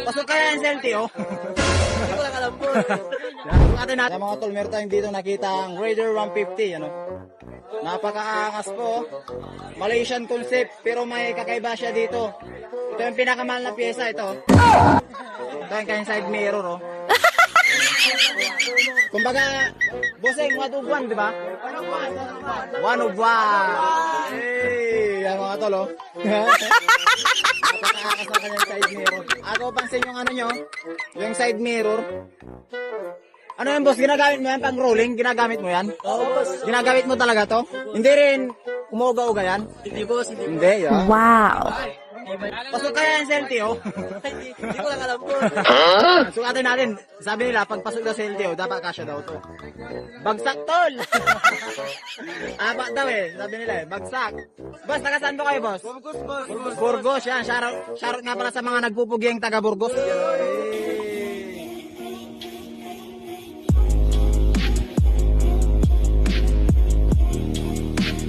Pasok kaya yung Celti, oh. Hindi ko lang alam po. Atin natin mga tol, meron tayong dito nakita ang Raider 150, ano. Napakaangas po, oh. Malaysian concept, pero may kakaiba siya dito. Ito yung pinakamahal na pyesa, ito. Ito yung kanyang side mirror, oh. Kumbaga, bossing, one of one, di ba? One of one. Hey, yan mga tol, oh. Napakaangas na kanyang side mirror. Ako pansin yung ano nyo, yung side mirror. Ano yan, boss? Ginagamit mo yan pang rolling? Ginagamit mo yan? Oo, boss. Ginagamit mo talaga to? Hindi rin umuga-uga yan? Hindi, boss. Hindi, Hindi, yan. Wow. Pasok kaya yung Celtio? hindi ko lang alam po. Sukatin natin. Sabi nila, pag pasok na Celtio, dapat kasya daw to. Bagsak, tol! Apat daw eh. Sabi nila eh, bagsak. Boss, taga saan ba kayo, boss? Burgos, boss. Burgos, yan. Shoutout nga pala sa mga nagpupuging taga Burgos.